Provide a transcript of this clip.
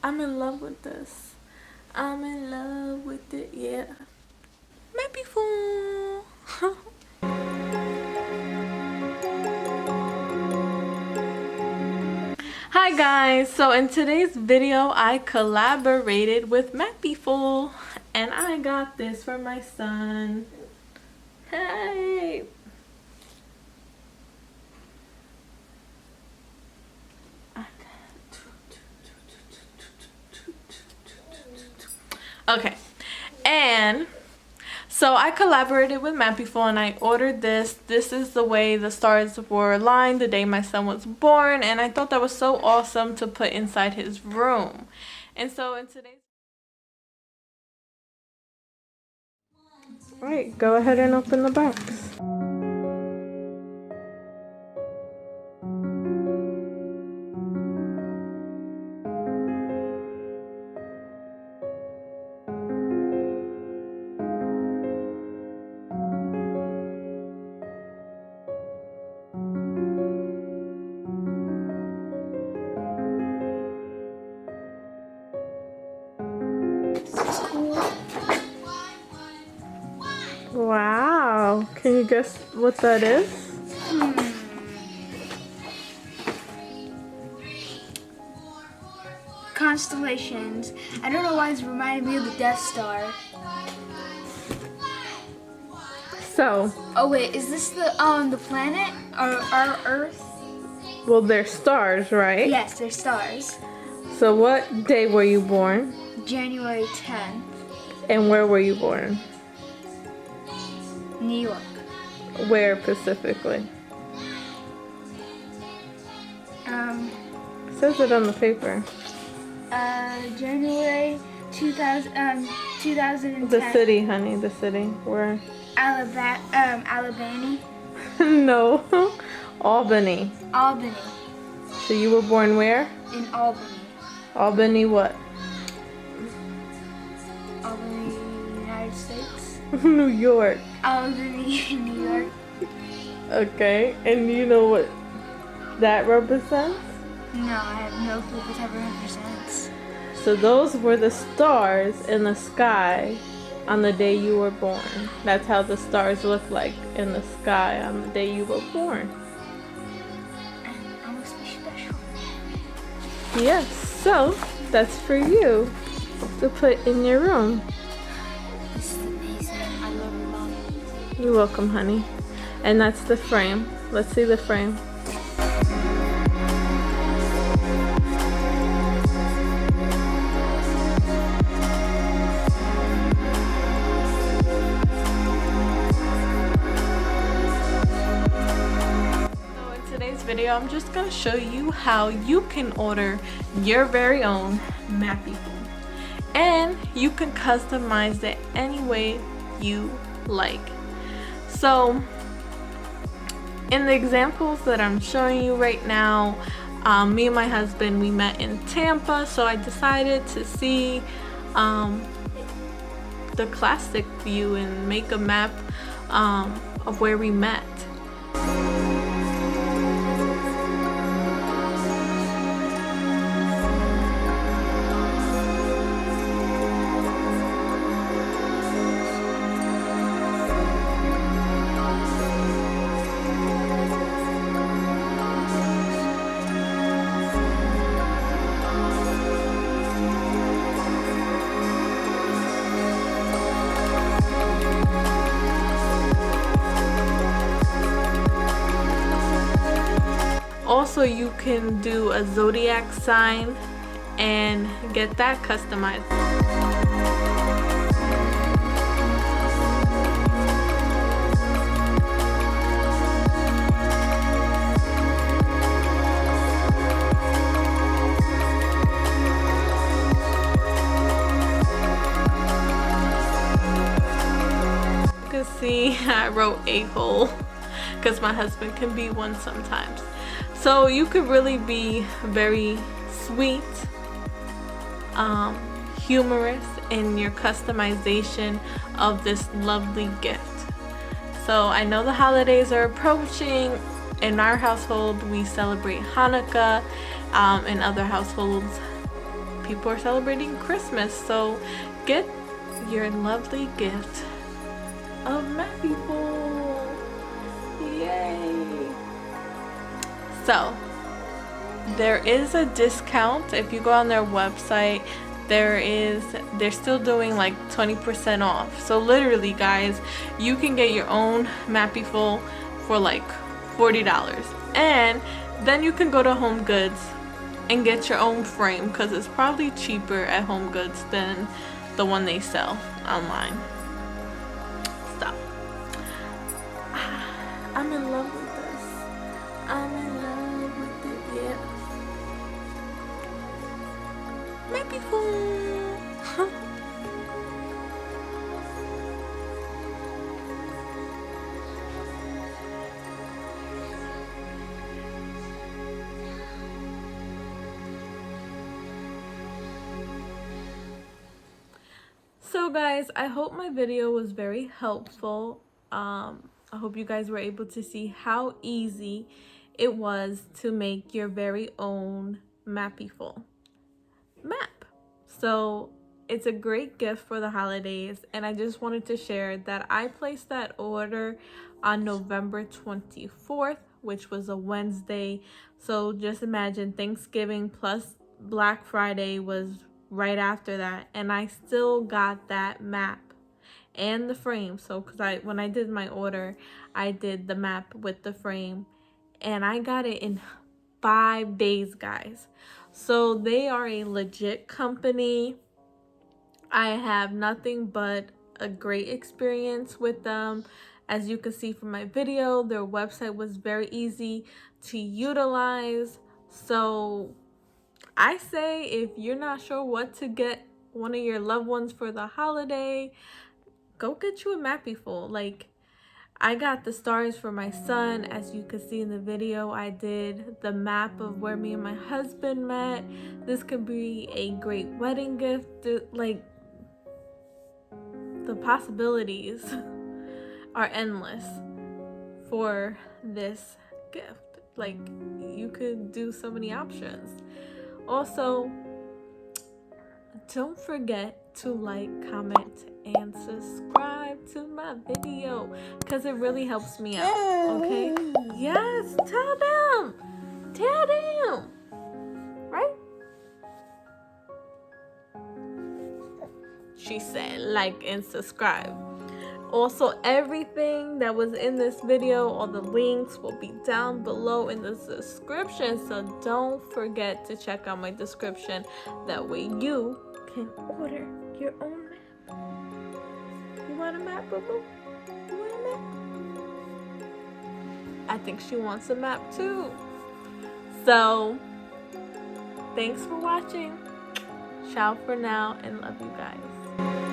I'm in love with this. I'm in love with it, yeah. Mapiful. Hi guys, so in today's video I collaborated with Mapiful and I got this for my son. Hey! Okay, and so I collaborated with Mapiful and I ordered this. This is the way the stars were aligned the day my son was born, and I thought that was so awesome to put inside his room. And so in today's... Alright, go ahead and open the box. Wow, can you guess what that is? Constellations. I don't know why it's reminding me of the Death Star. So, oh wait, is this the planet or our Earth? well, they're stars, right? Yes, they're stars. So what day were you born? January 10th. And where were you born? New York. Where specifically? Says it on the paper. January 2010. The city, honey, the city. Where? Alabama. No. Albany. Albany. So you were born where? In Albany. Albany what? Albany, United States. New York. Albany, New York. Okay, and you know what that represents? No, I have no clue what that represents. So those were the stars in the sky on the day you were born. That's how the stars look like in the sky on the day you were born. And I must be special. Yes, so that's for you to put in your room. This is amazing. I love your mom. You're welcome, honey. And that's the frame. Let's see the frame. Video, I'm just going to show you how you can order your very own Mapiful, and you can customize it any way you like. So in the examples that I'm showing you right now, me and my husband, we met in Tampa, so I decided to see the classic view and make a map of where we met. Also, you can do a zodiac sign and get that customized. You can see I wrote a-hole because my husband can be one sometimes. So you could really be very sweet, humorous in your customization of this lovely gift. So I know the holidays are approaching. In our household, we celebrate Hanukkah. In other households, people are celebrating Christmas. So get your lovely gift of Mapiful. Yay! So there is a discount if you go on their website. They're still doing like 20% off. So literally, guys, you can get your own Mapiful for like $40, and then you can go to Home Goods and get your own frame, because it's probably cheaper at Home Goods than the one they sell online. Stop. I'm in love with this. I'm in love with it, yeah. Mapiful. So guys, I hope my video was very helpful. I hope you guys were able to see how easy it was to make your very own Mapiful map. So it's a great gift for the holidays, and I just wanted to share that I placed that order on November 24th, which was a Wednesday. So just imagine Thanksgiving plus Black Friday was right after that, and I still got that map and the frame. So because when I did my order, I did the map with the frame, and I got it in 5 days, guys. So they are a legit company. I have nothing but a great experience with them. As you can see from my video, their website was very easy to utilize. So I say, if you're not sure what to get one of your loved ones for the holiday, go get you a Mapiful. Like, I got the stars for my son. As you can see in the video, I did the map of where me and my husband met. This could be a great wedding gift. Like, the possibilities are endless for this gift. Like, you could do so many options. Also, don't forget to like, comment, and subscribe to my video, because it really helps me out, okay? Yes, tell them, right? She said like and subscribe. Also, everything that was in this video, all the links will be down below in the description, so don't forget to check out my description. That way you can order your own map. You want a map, boo-boo? You want a map? I think she wants a map too. So, thanks for watching. Ciao for now, and love you guys.